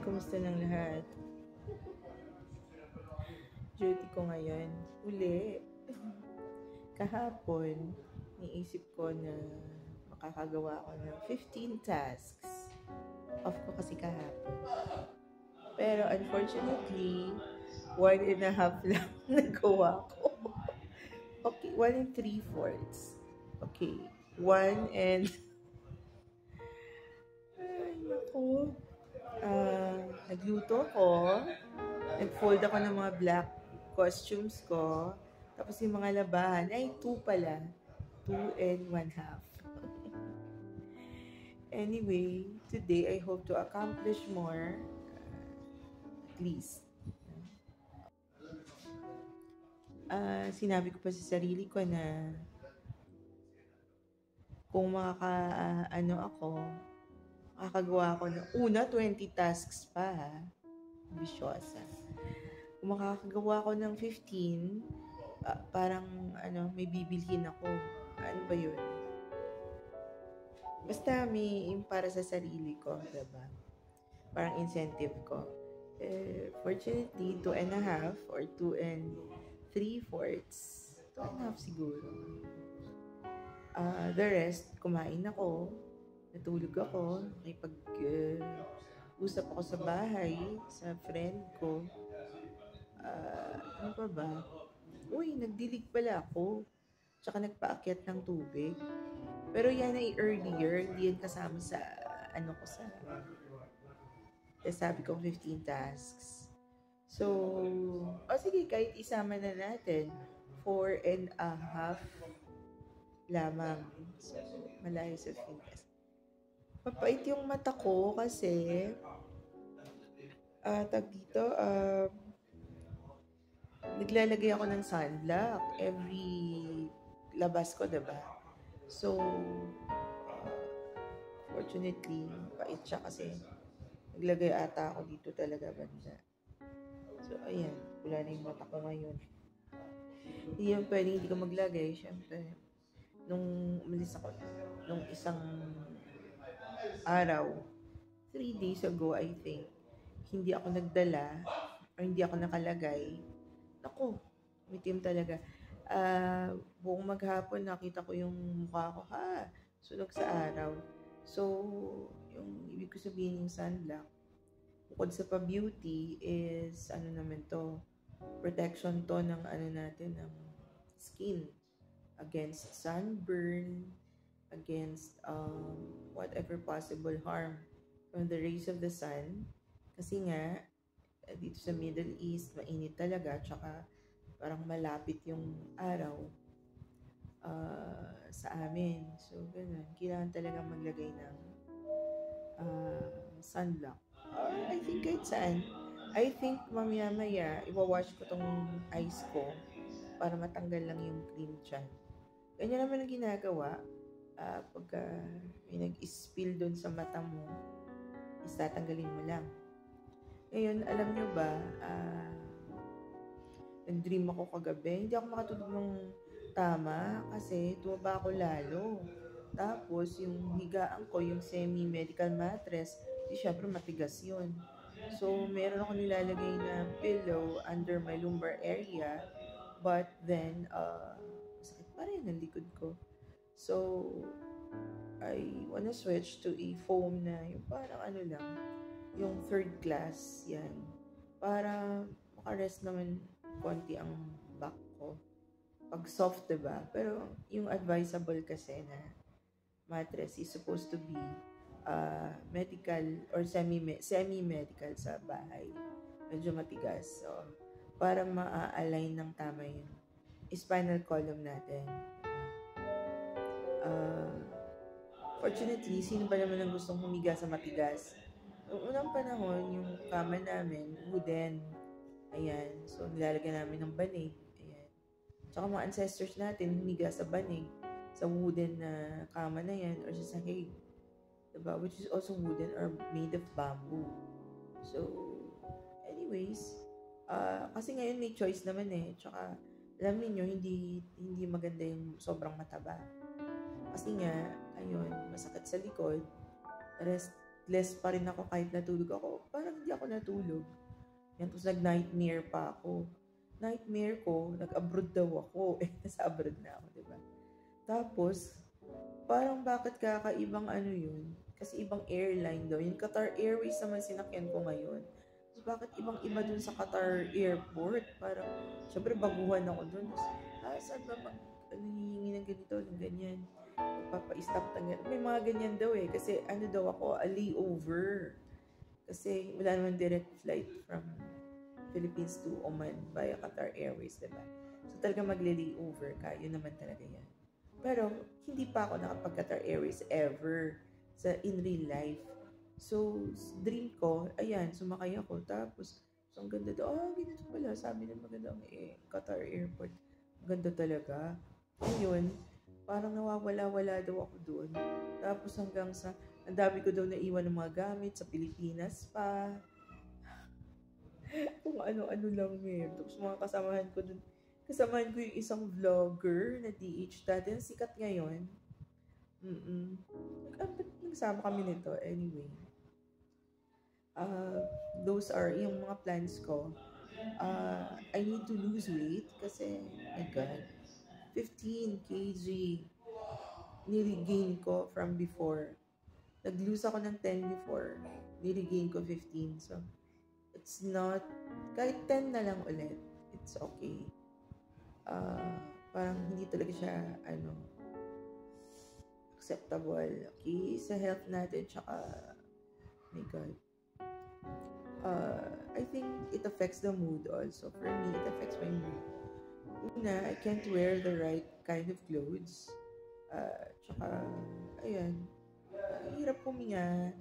kumusta ng lahat? Duty ko ngayon. Uli. Kahapon, niisip ko na makakagawa ako ng 15 tasks. Off ko kasi kahapon. Pero unfortunately, 1.5 lang nagawa ko. Okay, 1 3/4. Okay, 1 and... Ay, naku. Nagluto ko. Nag-fold ako ng mga black costumes ko. Tapos yung mga labahan, ay 2 pala. 2 and 1/2. Anyway, today I hope to accomplish more. At least. Sinabi ko pa sa sarili ko na kung makakagawa ako ng una 20 tasks pa, ha? Ambisyosa. Kung makakagawa ako ng 15, parang may bibilhin ako. Ano ba yun? Basta may para sa sarili ko, diba? Parang incentive ko. Fortunately, 2.5 or 2 3/4. 2.5 siguro. The rest, kumain ako, natulog ako, usap ako sa bahay, sa friend ko. Ano pa ba? Uy, nagdilig pala ako. Tsaka nagpaakyat ng tubig. Pero yan ay earlier, hindi yan kasama sa sabi ko 15 tasks. So, sige, kahit isama na natin, 4.5 lamang. So, malayo sa 15 tasks. Papait yung mata ko kasi naglalagay ako ng sunblock every labas ko, diba? So, fortunately, pait siya kasi naglagay ata ako dito talaga banda. So, ayan, wala na yung mata ko ngayon. Hindi yung pwedeng hindi ko maglagay, syempre. Nung umalis ako, nung isang araw, 3 days ago, I think, hindi ako nagdala or hindi ako nakalagay. Naku, mitim talaga. Buong maghapon, nakita ko yung mukha ko, sunog sa araw. So, yung ibig ko sabihin yung sunblock, bukod sa pa-beauty is, protection to ng ng skin against sunburn, against whatever possible harm from the rays of the sun. Kasi nga, dito sa Middle East, mainit talaga, tsaka parang malapit yung araw sa amin. So, ganun. Kailangan talaga maglagay ng sunblock. I think kahit saan. I think mamaya-maya, iwawash ko tong eyes ko para matanggal lang yung cream dyan. Ganyan naman ang ginagawa. Pagka may nag-spill dun sa mata mo, is tatanggalin mo lang. Ngayon, alam nyo ba, nag-dream ako kagabi. Hindi ako makatulog ng tama kasi tumaba ako lalo. Tapos, yung higaan ko, yung semi-medical mattress, syempre matigas yun. So, meron ako nilalagay na pillow under my lumbar area. But then, sakit pa rin ang likod ko. So, I wanna switch to a foam na yung parang yung 3rd class, yan. Para makarest naman konti ang back ko. Pag soft, diba? Pero yung advisable kasi na mattress is supposed to be medical or semi-medical sa bahay. Medyo matigas. So, para ma-align ng tama yung spinal column natin. Fortunately, sino ba naman ang gustong humiga sa matigas? Noong unang panahon, yung kama namin, wooden. Ayan. So, nilalagyan namin ng banig. Ayan. Tsaka mga ancestors natin, humiga sa banig. Sa wooden na kama na yan or sa sahig. Diba? Which is also wooden or made of bamboo. So, anyways, kasi ngayon may choice naman eh. Tsaka, alam niyo hindi maganda yung sobrang mataba. Kasi nga, ayun, masakit sa likod. Rest sleepless pa rin ako kahit natulog ako. Parang hindi ako natulog. Yan, tapos nag-nightmare pa ako. Nightmare ko, nag-abroad daw ako. Nasa abroad na ako, diba? Tapos, parang bakit kakaibang ano yun? Kasi ibang airline daw. Yung Qatar Airways naman sinakyan ko ngayon. So, bakit ibang-iba dun sa Qatar Airport? Parang, syempre baguhan ako dun. Saan ba hihingi ng ganito, ng ganyan? Magpapa-stop na ganyan. May mga ganyan daw Kasi ano daw ako, a layover. Kasi wala naman direct flight from Philippines to Oman via Qatar Airways, diba? So talaga magle-layover ka. Yun naman talaga yan. Pero, hindi pa ako nakapag-Qatar Airways ever in real life. So, dream ko, ayan, sumakay ako. Tapos, so, ang ganda daw. Ganito pala. Sabi na maganda ang Qatar Airport. Ang ganda talaga. Ngayon, parang nawawala-wala daw ako doon. Tapos hanggang sa, ang dami ko daw naiwan ng mga gamit sa Pilipinas pa. Kung ano-ano lang Tapos mga kasamahan ko doon. Kasamahan ko yung isang vlogger na DH dati. Sikat ngayon. Nagsama kami nito. Anyway. Those are yung mga plans ko. I need to lose weight kasi, my God, 15 kg niregain ko from before. Nag-lose ako ng 10 before. Niregain ko 15. So, it's not, kahit 10 na lang ulit, it's okay. Parang hindi talaga siya, acceptable. Okay? Sa health natin, tsaka, my God. I think it affects the mood also. For me, it affects my mood. Una, I can't wear the right kind of clothes. Tsaka, ayan, hirap huminga.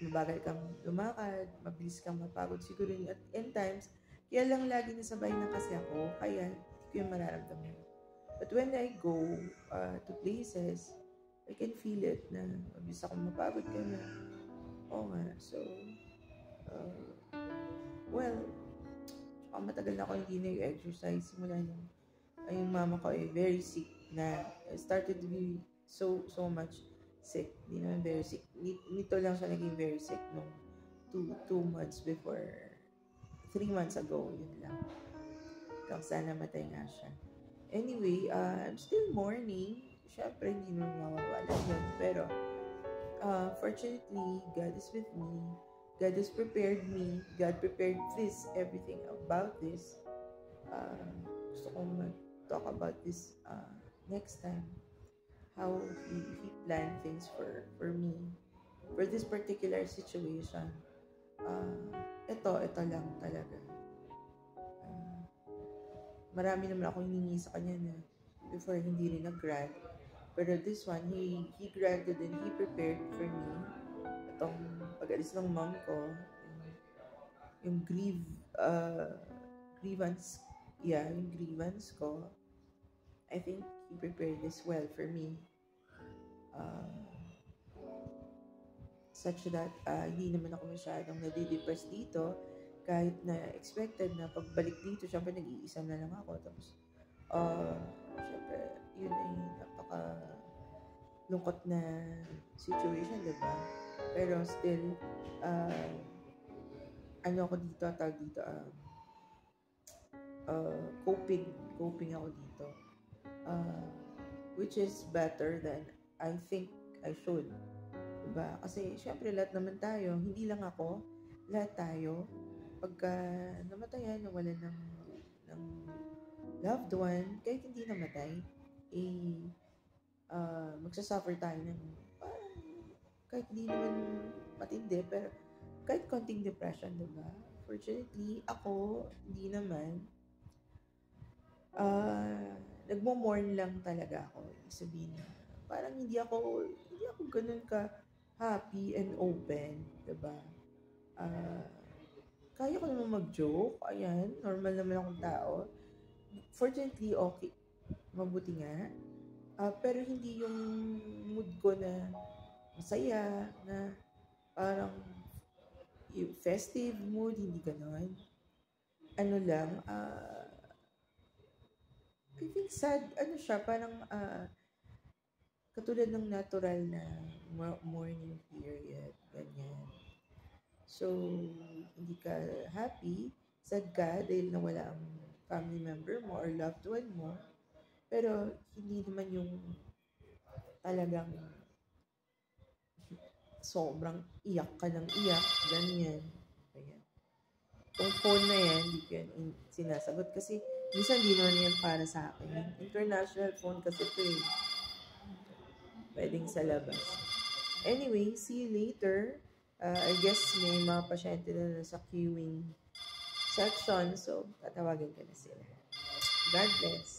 Mabagal kang lumakad, mabilis kang mapagod siguro. At end times, kaya lang lagi nasabay na kasi ako, kaya hindi ko yung mararamdaman. But when I go to places, I can feel it na mabilis akong mapagod ka na. Oo nga, so, well, matagal na ako hindi nag-exercise. Simula nung yung mama ko ay very sick na. I started to be so much sick. Hindi naman very sick. Nito lang siya naging very sick nung 2 months before. 3 months ago, yun lang. Hanggang sana matay nga siya. Anyway, I'm still mourning. Siyempre, hindi naman mawawala yun. Pero, fortunately, God is with me. God has prepared me. God prepared everything about this. Gusto kong mag-talk about this next time. How he planned things for me. For this particular situation. Ito lang talaga. Marami naman akong hiningi sa kanya na before hindi rin nag-grant. Pero this one, he granted and he prepared for me. Itong pag-alis ng mom ko, yung grievance, yung grievance ko, I think he prepared this well for me. Such that hindi naman ako masyadong nadidepress dito, kahit na expected na pagbalik dito, syempre nag-iisa na lang ako. Tapos, syempre, yun ay napaka lungkot na situation, diba? Pero still, ako dito, coping ako dito. Which is better than I think I should. Diba? Kasi, syempre, lahat naman tayo, hindi lang ako, lahat tayo, pagka namatayan, nawalan ng loved one, kahit hindi namatay, magsasuffer tayo ng kahit hindi naman matindi, pero kahit konting depression, diba? Fortunately, ako, hindi naman. Nagmo-mourn lang talaga ako. Sabihin na, parang hindi ako ganun ka happy and open, diba? Kaya ko naman mag-joke. Ayan, normal naman akong tao. Fortunately, okay. Mabuti nga. Pero hindi yung mood ko na masaya, na parang yung festive mood, hindi ganon. Ano lang, I think sad, siya, parang katulad ng natural na mourning period, ganyan. So, hindi ka happy, sad ka dahil nawala ang family member mo or loved one mo, pero hindi naman yung talagang sobrang iyak ka ng iyak, ganyan. Ayan. Yung phone na yan, hindi ko yan sinasagot kasi minsan di naman yan para sa akin. International phone kasi ito eh. Pwedeng sa labas. Anyway, see you later. I guess may mga pasyente na nasa queuing section, so tatawagan ko na sila. God bless.